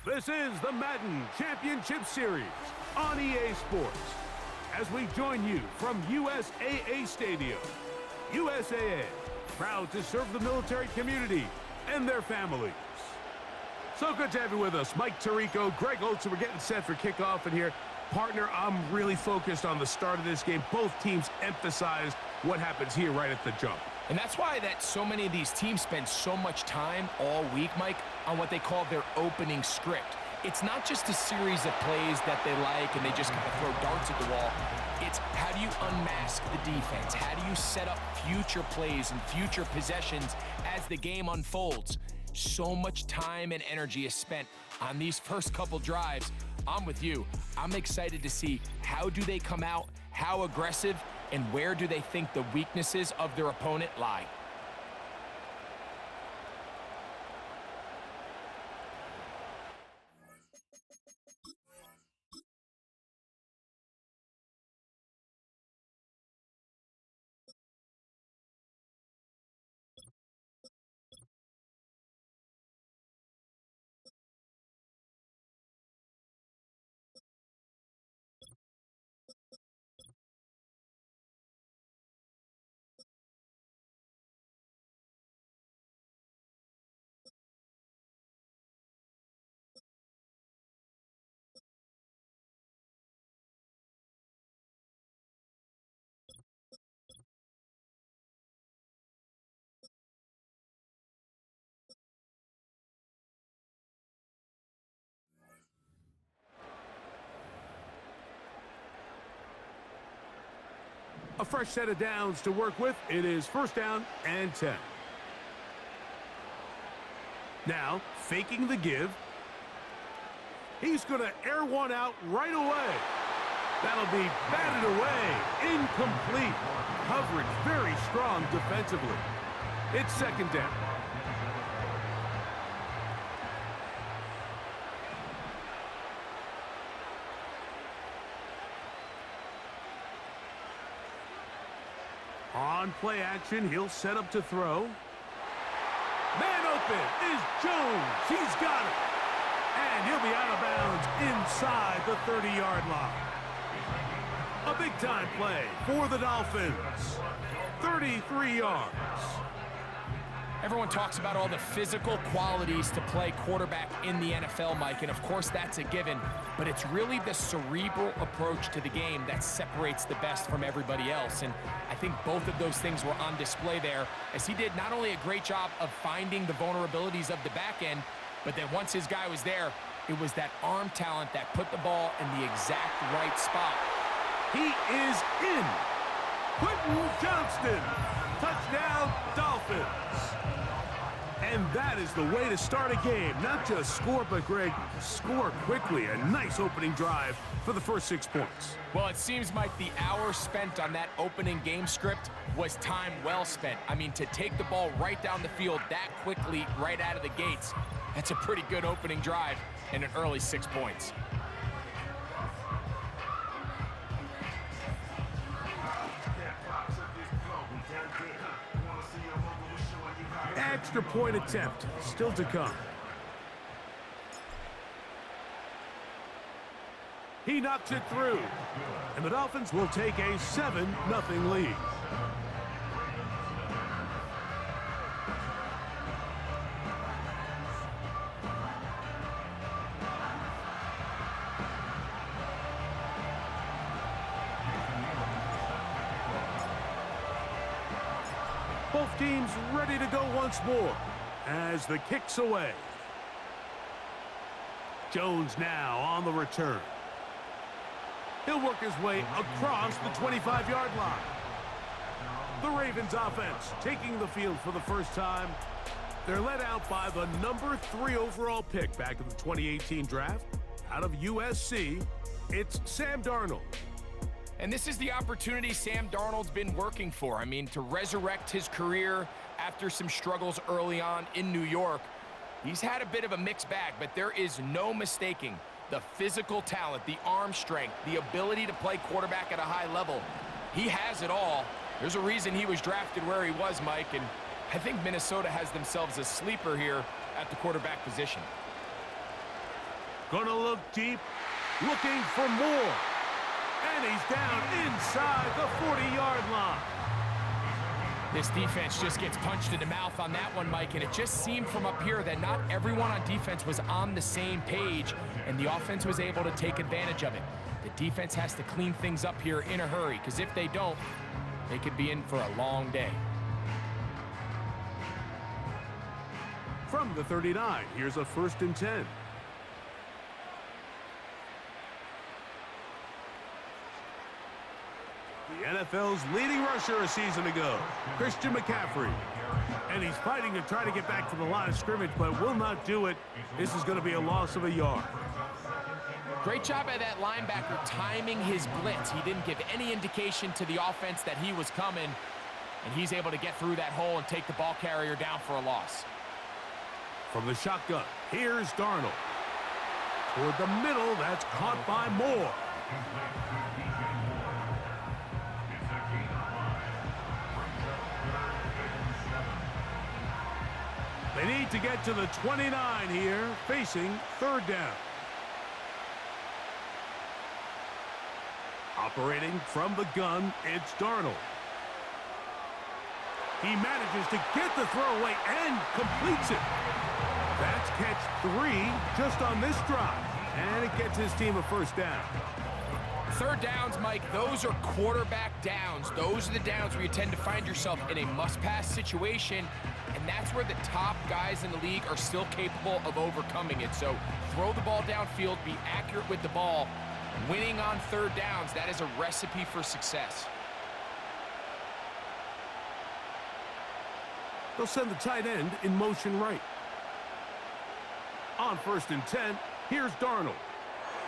This is the Madden Championship Series on EA Sports. As we join you from USAA Stadium, USAA, proud to serve the military community and their families. So good to have you with us. Mike Tirico, Greg Olson, we're getting set for kickoff in here. Partner, I'm really focused on the start of this game. Both teams emphasized what happens here right at the jump. And that's why so many of these teams spend so much time all week, Mike, on what they call their opening script. It's not just a series of plays that they like and they just kind of throw darts at the wall. It's how do you unmask the defense? How do you set up future plays and future possessions as the game unfolds? So much time and energy is spent on these first couple drives. I'm with you. I'm excited to see how do they come out, how aggressive, and where do they think the weaknesses of their opponent lie. A fresh set of downs to work with. It is first down and 10. Now, faking the give. He's going to air one out right away. That'll be batted away. Incomplete. Coverage very strong defensively. It's second down. On play action, he'll set up to throw. Man open is Jones. He's got it. And he'll be out of bounds inside the 30-yard line. A big-time play for the Dolphins. 33 yards. Everyone talks about all the physical qualities to play quarterback in the NFL, Mike, and of course that's a given, but it's really the cerebral approach to the game that separates the best from everybody else, and I think both of those things were on display there, as he did not only a great job of finding the vulnerabilities of the back end, but then once his guy was there, it was that arm talent that put the ball in the exact right spot. He is in. Quentin Johnston. Touchdown, Dolphins. And that is the way to start a game. Not just score, but, Greg, score quickly. A nice opening drive for the first 6 points. Well, it seems, Mike, the hour spent on that opening game script was time well spent. I mean, to take the ball right down the field that quickly right out of the gates, that's a pretty good opening drive and an early 6 points. Extra point attempt still to come. He knocks it through, and the Dolphins will take a 7-0 lead. Both teams ready to go once more as the kick's away. Jones now on the return. He'll work his way across the 25-yard line. The Ravens offense taking the field for the first time. They're led out by the number 3 overall pick back in the 2018 draft. Out of USC, it's Sam Darnold. And this is the opportunity Sam Darnold's been working for. I mean, to resurrect his career after some struggles early on in New York. He's had a bit of a mixed bag, but there is no mistaking the physical talent, the arm strength, the ability to play quarterback at a high level. He has it all. There's a reason he was drafted where he was, Mike, and I think Minnesota has themselves a sleeper here at the quarterback position. Gonna look deep, looking for more. And he's down inside the 40-yard line. This defense just gets punched in the mouth on that one, Mike, and it just seemed from up here that not everyone on defense was on the same page, and the offense was able to take advantage of it. The defense has to clean things up here in a hurry, because if they don't, they could be in for a long day. From the 39, here's a 1st and 10. The NFL's leading rusher a season ago, Christian McCaffrey. And he's fighting to try to get back to the line of scrimmage, but will not do it. This is going to be a loss of a yard. Great job by that linebacker timing his blitz. He didn't give any indication to the offense that he was coming, and he's able to get through that hole and take the ball carrier down for a loss. From the shotgun, here's Darnold. Toward the middle, that's caught by Moore. They need to get to the 29 here, facing 3rd down. Operating from the gun, it's Darnold. He manages to get the throw away and completes it. That's catch 3 just on this drive, and it gets his team a 1st down. 3rd downs, Mike, those are quarterback downs. Those are the downs where you tend to find yourself in a must-pass situation, and that's where the top guys in the league are still capable of overcoming it. So throw the ball downfield, be accurate with the ball. Winning on 3rd downs, that is a recipe for success. They'll send the tight end in motion right. On 1st and 10, here's Darnold.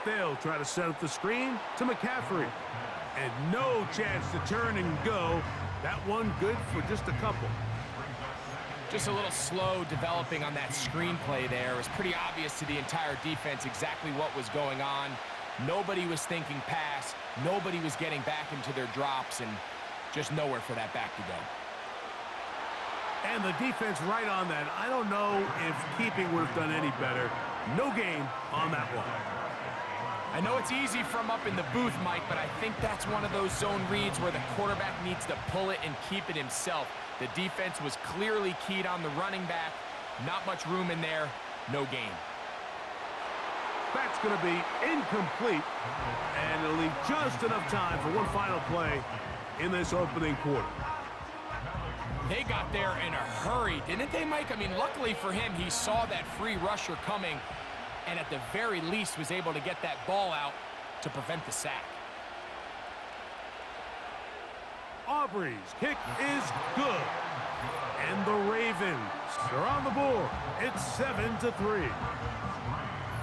They'll try to set up the screen to McCaffrey. And no chance to turn and go. That one good for just a couple. Just a little slow developing on that screenplay there. It was pretty obvious to the entire defense exactly what was going on. Nobody was thinking pass. Nobody was getting back into their drops, and just nowhere for that back to go. And the defense right on that. I don't know if keeping would have done any better. No gain on that one. I know it's easy from up in the booth, Mike, but I think that's one of those zone reads where the quarterback needs to pull it and keep it himself. The defense was clearly keyed on the running back. Not much room in there. No gain. That's going to be incomplete, and it'll leave just enough time for one final play in this opening quarter. They got there in a hurry, didn't they, Mike? I mean, luckily for him, he saw that free rusher coming, and at the very least was able to get that ball out to prevent the sack. Aubrey's kick is good, and the Ravens are on the board. It's 7-3.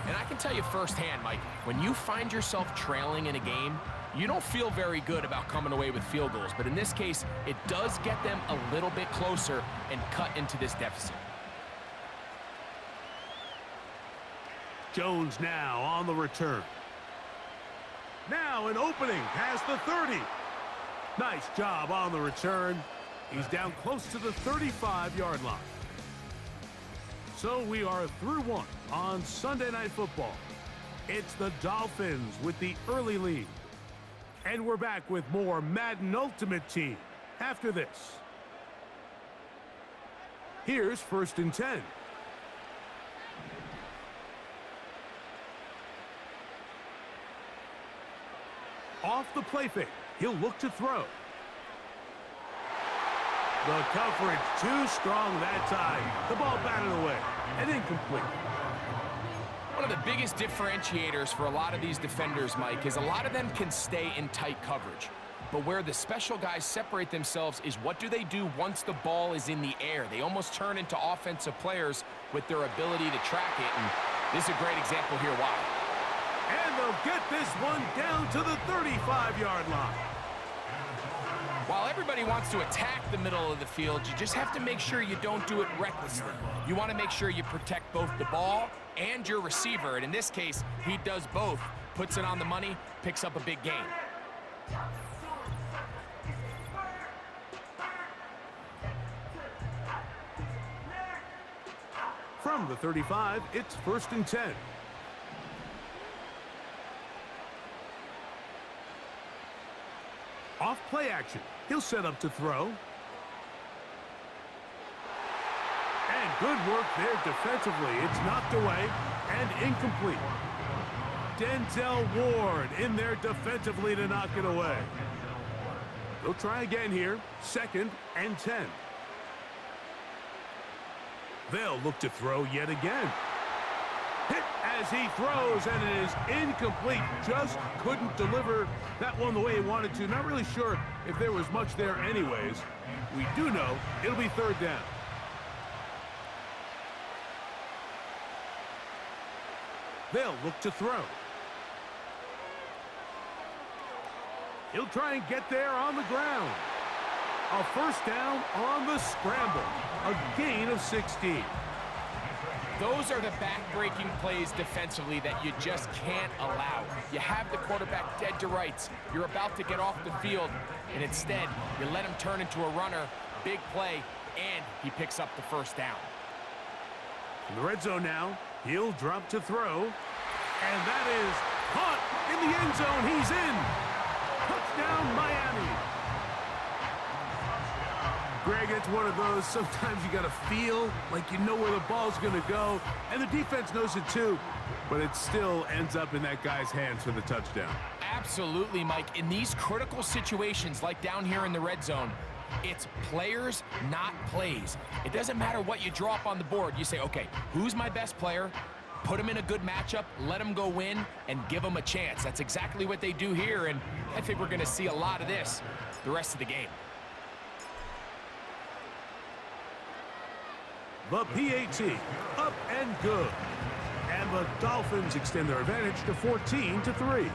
And I can tell you firsthand, Mike, when you find yourself trailing in a game, you don't feel very good about coming away with field goals. But in this case, it does get them a little bit closer and cut into this deficit. Jones now on the return. Now an opening past the 30. Nice job on the return. He's down close to the 35-yard line. So we are through one on Sunday Night Football. It's the Dolphins with the early lead. And we're back with more Madden Ultimate Team after this. Here's 1st and 10. Off the play fake, he'll look to throw. The coverage too strong that time. The ball batted away and incomplete. One of the biggest differentiators for a lot of these defenders, Mike, is a lot of them can stay in tight coverage. But where the special guys separate themselves is what do they do once the ball is in the air? They almost turn into offensive players with their ability to track it, and this is a great example here why. And they'll get this one down to the 35-yard line. While everybody wants to attack the middle of the field, you just have to make sure you don't do it recklessly. You want to make sure you protect both the ball and your receiver, and in this case, he does both. Puts it on the money, picks up a big gain. From the 35, it's 1st and 10. Off play action. He'll set up to throw. And good work there defensively. It's knocked away and incomplete. Denzel Ward in there defensively to knock it away. They'll try again here. 2nd and 10. They'll look to throw yet again. Hit as he throws, and it is incomplete. Just couldn't deliver that one the way he wanted to. Not really sure if there was much there anyways. We do know it'll be 3rd down. They'll look to throw. He'll try and get there on the ground. A 1st down on the scramble. A gain of 16. Those are the back-breaking plays defensively that you just can't allow. You have the quarterback dead to rights. You're about to get off the field, and instead, you let him turn into a runner. Big play, and he picks up the 1st down. In the red zone now, he'll drop to throw. And that is caught in the end zone. He's in. Touchdown, Miami. Greg, it's one of those, sometimes you got to feel like you know where the ball's going to go, and the defense knows it too, but it still ends up in that guy's hands for the touchdown. Absolutely, Mike. In these critical situations, like down here in the red zone, it's players, not plays. It doesn't matter what you draw up on the board. You say, okay, who's my best player? Put him in a good matchup, let him go win, and give him a chance. That's exactly what they do here, and I think we're going to see a lot of this the rest of the game. The PAT, up and good. And the Dolphins extend their advantage to 14-3.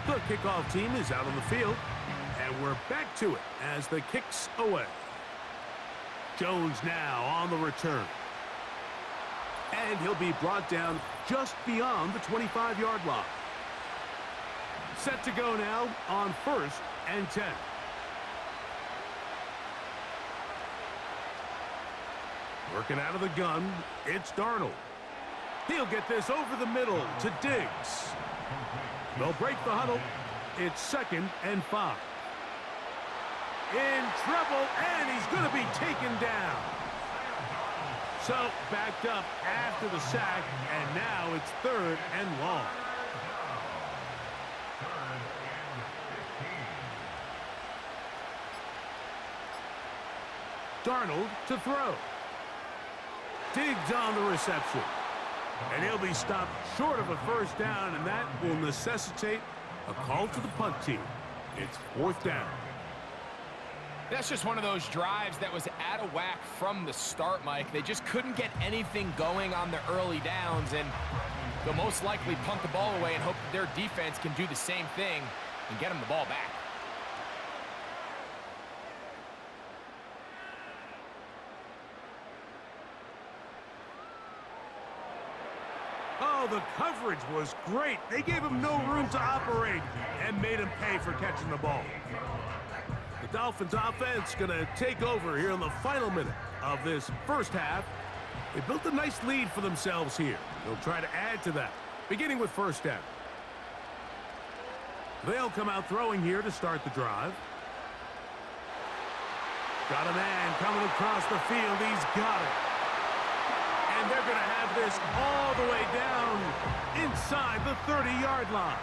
The kickoff team is out on the field, and we're back to it as the kick's away. Jones now on the return. And he'll be brought down just beyond the 25-yard line. Set to go now on 1st and 10. Working out of the gun, it's Darnold. He'll get this over the middle to Diggs. They'll break the huddle. It's 2nd and 5. In trouble, and he's going to be taken down. So, backed up after the sack, and now it's 3rd and long. Darnold to throw. Diggs on the reception. And he'll be stopped short of a 1st down, and that will necessitate a call to the punt team. It's 4th down. That's just one of those drives that was out of whack from the start, Mike. They just couldn't get anything going on the early downs, and they'll most likely punt the ball away and hope that their defense can do the same thing and get them the ball back. Oh, the coverage was great. They gave him no room to operate and made him pay for catching the ball. The Dolphins offense going to take over here in the final minute of this first half. They built a nice lead for themselves here. They'll try to add to that, beginning with 1st down. They'll come out throwing here to start the drive. Got a man coming across the field. He's got it. And they're going to have this all the way down inside the 30-yard line.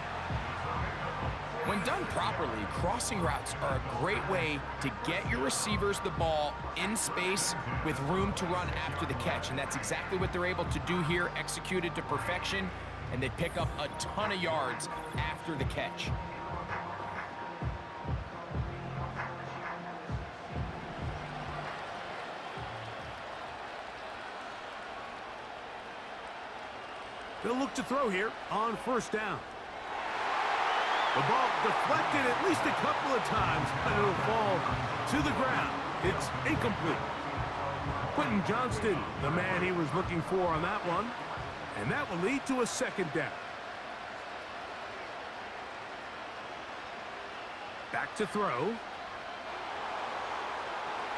When done properly, crossing routes are a great way to get your receivers the ball in space with room to run after the catch. And that's exactly what they're able to do here, executed to perfection. And they pick up a ton of yards after the catch. They'll look to throw here on 1st down. The ball deflected at least a couple of times, and it'll fall to the ground. It's incomplete. Quentin Johnston, the man he was looking for on that one, and that will lead to a 2nd down. Back to throw.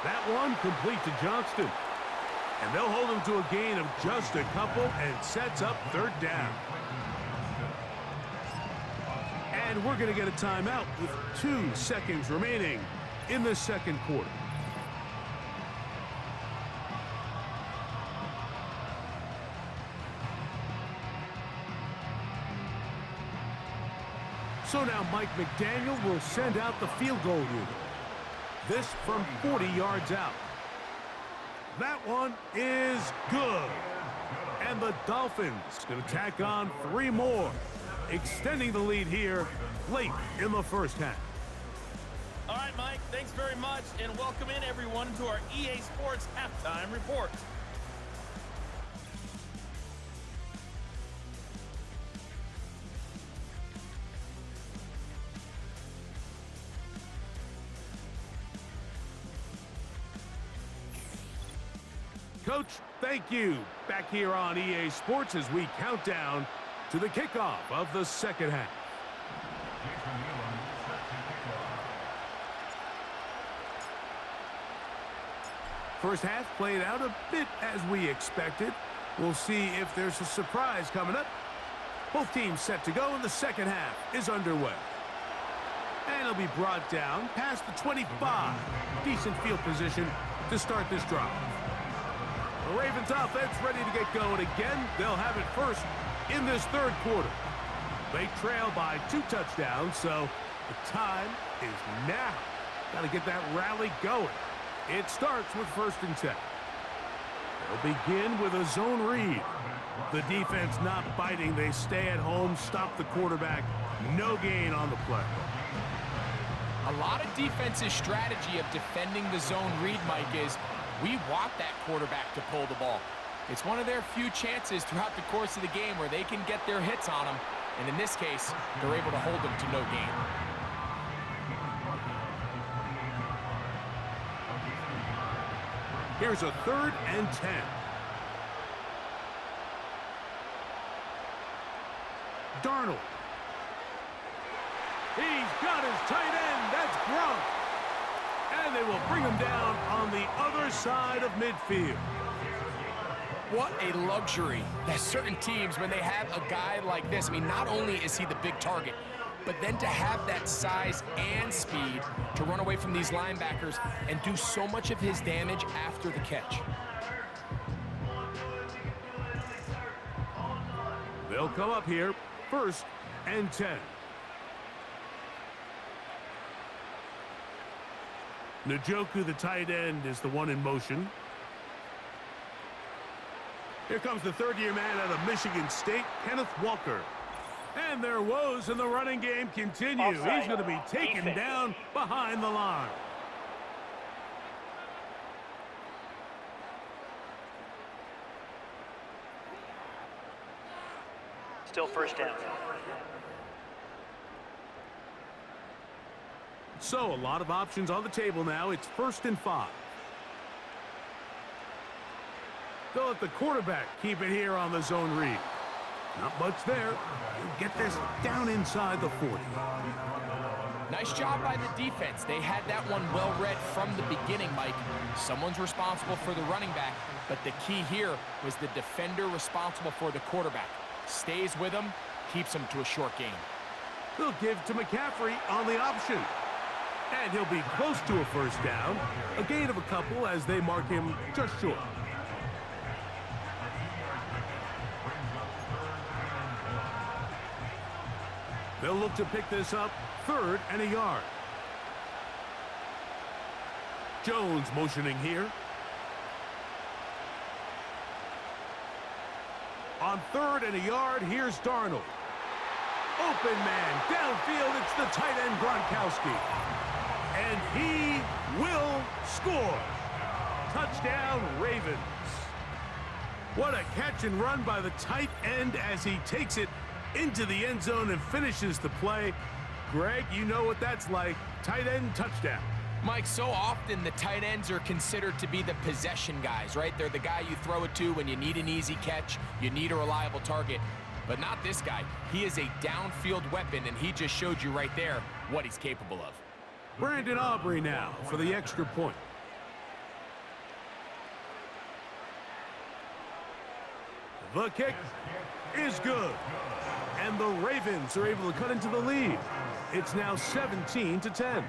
That one complete to Johnston. And they'll hold him to a gain of just a couple and sets up third down. And we're going to get a timeout with 2 seconds remaining in the second quarter. So now Mike McDaniel will send out the field goal unit. This from 40 yards out. That one is good. And the Dolphins going to tack on 3 more, extending the lead here late in the first half. All right, Mike, thanks very much, and welcome in everyone to our EA Sports Halftime Report. Coach, thank you. Back here on EA Sports as we count down to the kickoff of the second half. First half played out a bit as we expected. We'll see if there's a surprise coming up. Both teams set to go, and the second half is underway. And it'll be brought down past the 25. Decent field position to start this drive. The Ravens offense ready to get going again. They'll have it first in this third quarter. They trail by 2 touchdowns, so the time is now. Got to get that rally going. It starts with 1st and 10. They'll begin with a zone read. The defense not biting. They stay at home, stop the quarterback. No gain on the play. A lot of defense's strategy of defending the zone read, Mike, is we want that quarterback to pull the ball. It's one of their few chances throughout the course of the game where they can get their hits on him. And in this case, they're able to hold him to no gain. Here's a 3rd and 10. Darnold. He's got his tight end. That's Gronk. And they will bring him down on the other side of midfield. What a luxury that certain teams, when they have a guy like this, I mean, not only is he the big target, but then to have that size and speed to run away from these linebackers and do so much of his damage after the catch. They'll come up here, 1st and 10. Njoku, the tight end, is the one in motion. Here comes the 3rd-year man out of Michigan State, Kenneth Walker. And their woes in the running game continue. Offside. He's going to be taken down behind the line. Still 1st down. So a lot of options on the table now. It's 1st and 5. They'll let the quarterback keep it here on the zone read. Not much there. He'll get this down inside the 40. Nice job by the defense. They had that one well read from the beginning, Mike. Someone's responsible for the running back, but the key here was the defender responsible for the quarterback. Stays with him, keeps him to a short gain. They'll give to McCaffrey on the option. And he'll be close to a 1st down. A gain of a couple as they mark him just short. They'll look to pick this up 3rd and a yard. Jones motioning here. On 3rd and a yard, here's Darnold. Open man, downfield, it's the tight end Gronkowski. And he will score. Touchdown, Ravens. What a catch and run by the tight end as he takes it into the end zone and finishes the play. Greg, you know what that's like. Tight end touchdown. Mike, so often the tight ends are considered to be the possession guys, right? They're the guy you throw it to when you need an easy catch, you need a reliable target. But not this guy. He is a downfield weapon, and he just showed you right there what he's capable of. Brandon Aubrey now for the extra point. The kick is good. And the Ravens are able to cut into the lead. It's now 17-10.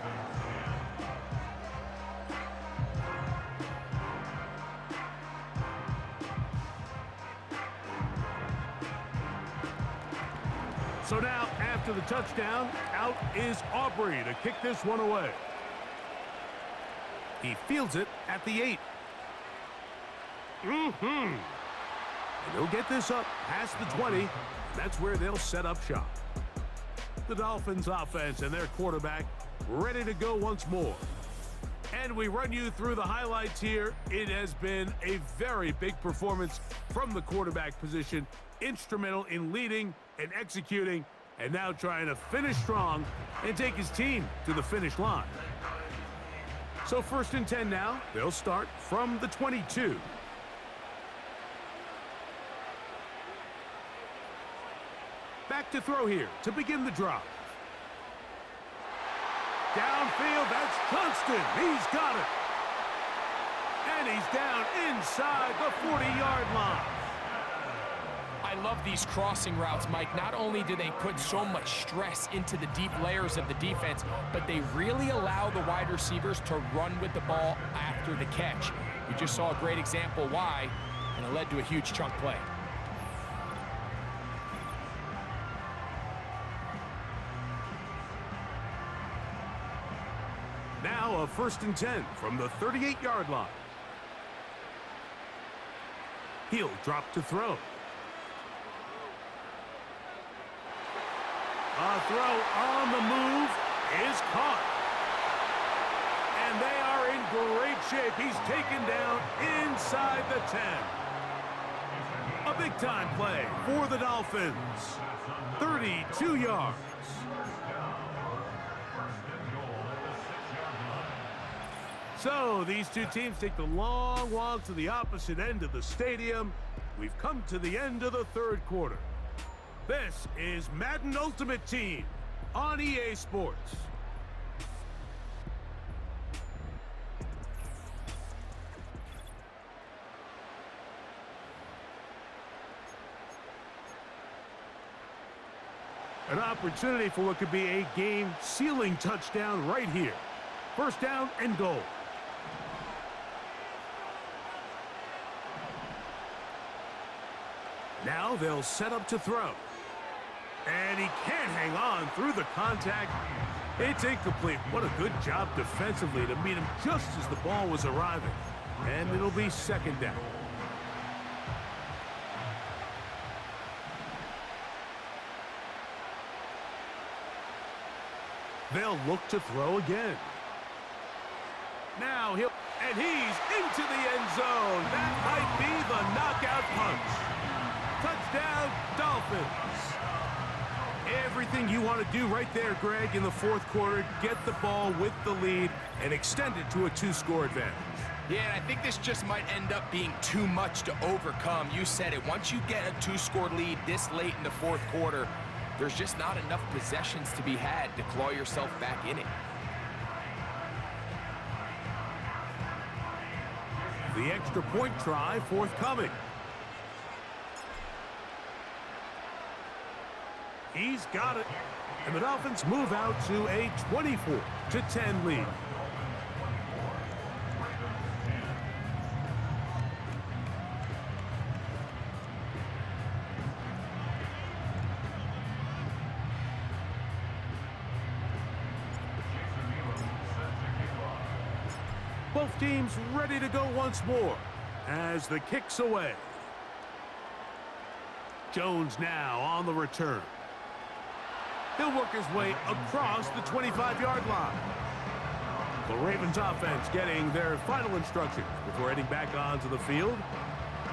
So now, after the touchdown, out is Aubrey to kick this one away. He fields it at the 8. And he'll get this up past the 20. That's where they'll set up shop. The Dolphins offense and their quarterback ready to go once more. And we run you through the highlights here. It has been a very big performance from the quarterback position. Instrumental in leading and executing, and now trying to finish strong and take his team to the finish line. So 1st and 10 now. They'll start from the 22. Back to throw here to begin the drive. Downfield, that's Johnston. He's got it. And he's down inside the 40-yard line. I love these crossing routes, Mike. Not only do they put so much stress into the deep layers of the defense, but they really allow the wide receivers to run with the ball after the catch. We just saw a great example why, and it led to a huge chunk play. Now a 1st and 10 from the 38-yard line. He'll drop to throw. A throw on the move is caught. And they are in great shape. He's taken down inside the 10. A big-time play for the Dolphins. 32 yards. So these two teams take the long walk to the opposite end of the stadium. We've come to the end of the 3rd quarter. This is Madden Ultimate Team on EA Sports. An opportunity for what could be a game-sealing touchdown right here. 1st down and goal. Now they'll set up to throw. And he can't hang on through the contact. It's incomplete. What a good job defensively to meet him just as the ball was arriving. And it'll be 2nd down. They'll look to throw again. Now and he's into the end zone. That might be the knockout punch. Touchdown, Dolphins. Everything you want to do right there, Greg, in the 4th quarter. Get the ball with the lead and extend it to a 2-score advantage. Yeah, and I think this just might end up being too much to overcome. You said it. Once you get a 2-score lead this late in the 4th quarter, there's just not enough possessions to be had to claw yourself back in it. The extra point try forthcoming. He's got it. And the Dolphins move out to a 24-10 lead. Both teams ready to go once more as the kick's away. Jones now on the return. He'll work his way across the 25-yard line. The Ravens offense getting their final instructions before heading back onto the field.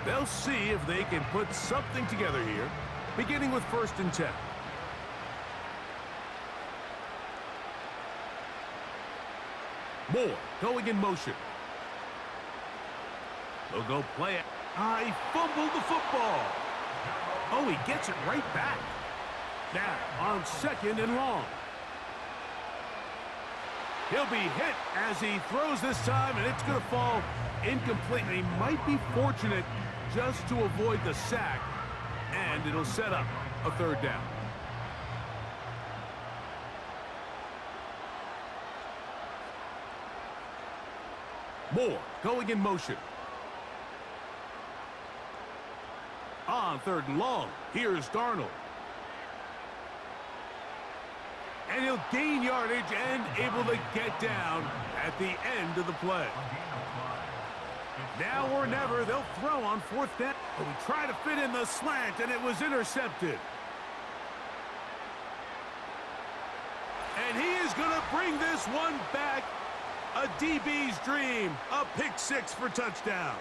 They'll see if they can put something together here, beginning with 1st and 10. Moore going in motion. They'll go play it. He fumbled the football. Oh, he gets it right back. Now on 2nd and long. He'll be hit as he throws this time, and it's going to fall incomplete. And he might be fortunate just to avoid the sack. it'll set up a third down. Moore going in motion. On third and long, here's Darnold. And he'll gain yardage and able to get down at the end of the play. Now or never, they'll throw on fourth down. But we try to fit in the slant, and it was intercepted. And he is going to bring this one back. A DB's dream. A pick six for touchdown.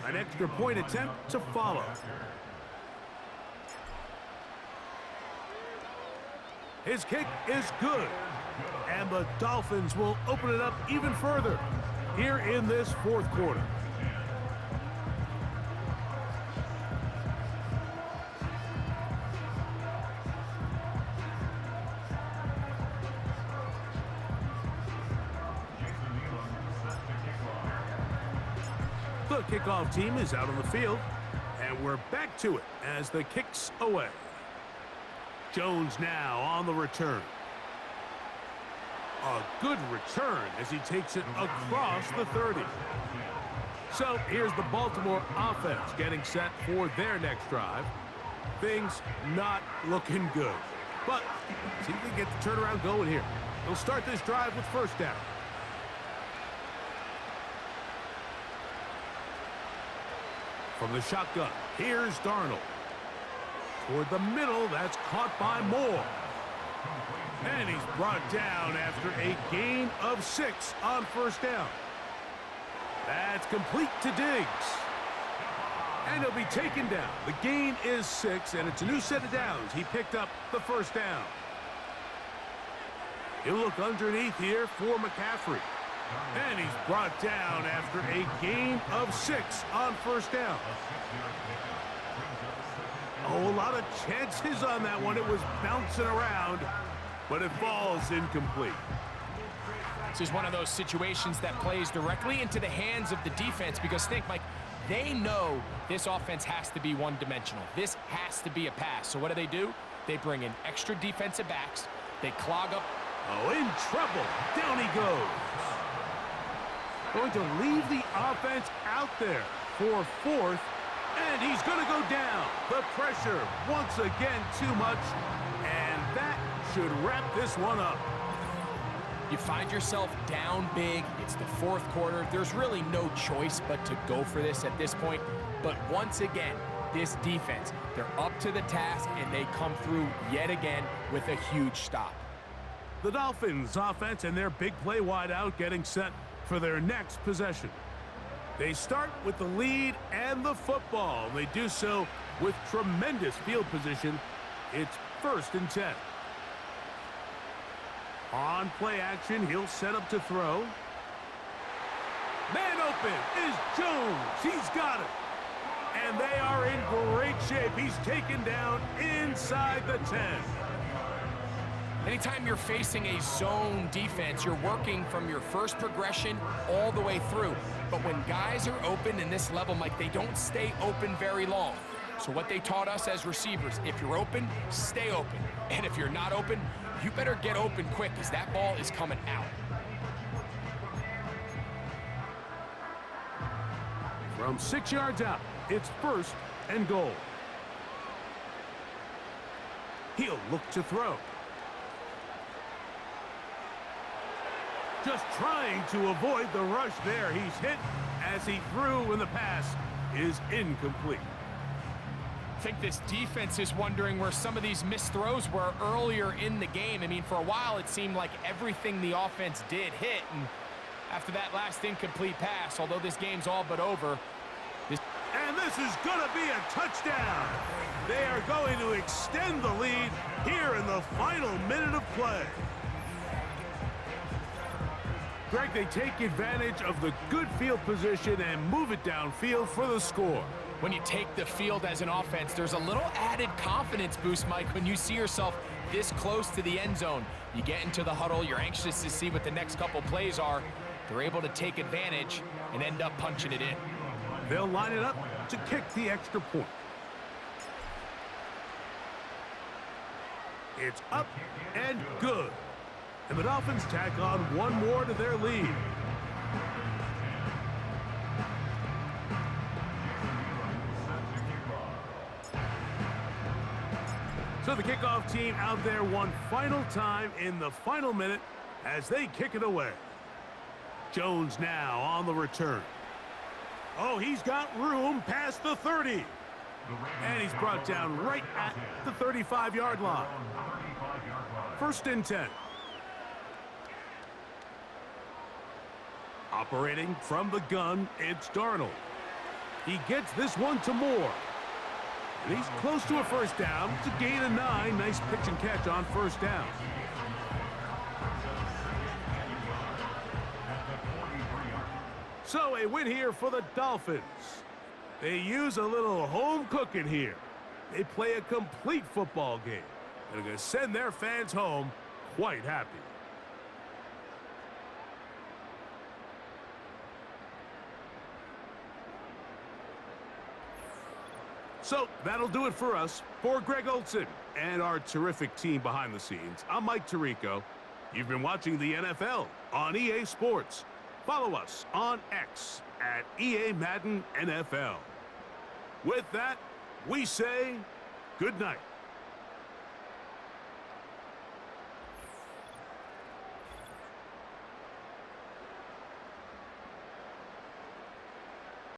An extra point attempt to follow. His kick is good. And the Dolphins will open it up even further here in this fourth quarter. The kickoff team is out on the field, and we're back to it as the kick's away. Jones now on the return. A good return as he takes it across the 30. So here's the Baltimore offense getting set for their next drive. Things not looking good, but see if they get the turnaround going here. They'll start this drive with first down. From the shotgun, here's Darnold. Toward the middle, that's caught by Moore. And he's brought down after a gain of 6 on first down. That's complete to Diggs. And he'll be taken down. The gain is 6, and it's a new set of downs. He picked up the first down. He'll look underneath here for McCaffrey. And he's brought down after a gain of 6 on first down. Oh, a lot of chances on that one. It was bouncing around, but it falls incomplete. This is one of those situations that plays directly into the hands of the defense because think, Mike, they know this offense has to be one-dimensional. This has to be a pass. So what do? They bring in extra defensive backs. They clog up. Oh, in trouble. Down he goes. Going to leave the offense out there for fourth, and he's going to go down. The pressure, once again, too much, and that should wrap this one up. You find yourself down big. It's the fourth quarter. There's really no choice but to go for this at this point. But once again, this defense, they're up to the task, and they come through yet again with a huge stop. The Dolphins offense and their big play wide out getting set for their next possession. They start with the lead and the football. They do so with tremendous field position. It's 1st and 10. On play action, he'll set up to throw. Man open is Jones. He's got it. And they are in great shape. He's taken down inside the 10. Anytime you're facing a zone defense, you're working from your first progression all the way through. But when guys are open in this level, Mike, they don't stay open very long. So what they taught us as receivers, if you're open, stay open. And if you're not open, you better get open quick because that ball is coming out. From 6 yards out, it's 1st and goal. He'll look to throw. Just trying to avoid the rush there. He's hit as he threw, and the pass is incomplete. I think this defense is wondering where some of these missed throws were earlier in the game. I mean, for a while, it seemed like everything the offense did hit. And after that last incomplete pass, although this game's all but over. And this is going to be a touchdown. They are going to extend the lead here in the final minute of play. Greg, they take advantage of the good field position and move it downfield for the score. When you take the field as an offense, there's a little added confidence boost, Mike, when you see yourself this close to the end zone. You get into the huddle, you're anxious to see what the next couple plays are. They're able to take advantage and end up punching it in. They'll line it up to kick the extra point. It's up and good. And the Dolphins tack on one more to their lead. So the kickoff team out there one final time in the final minute as they kick it away. Jones now on the return. Oh, he's got room past the 30. And he's brought down right at the 35-yard line. 1st and 10. Operating from the gun, it's Darnold. He gets this one to Moore. And he's close to a first down. It's a gain of 9. Nice pitch and catch on first down. So a win here for the Dolphins. They use a little home cooking here. They play a complete football game. They're going to send their fans home quite happy. So that'll do it for us. For Greg Olson and our terrific team behind the scenes, I'm Mike Tirico. You've been watching the NFL on EA Sports. Follow us on X at EA Madden NFL. With that, we say good night.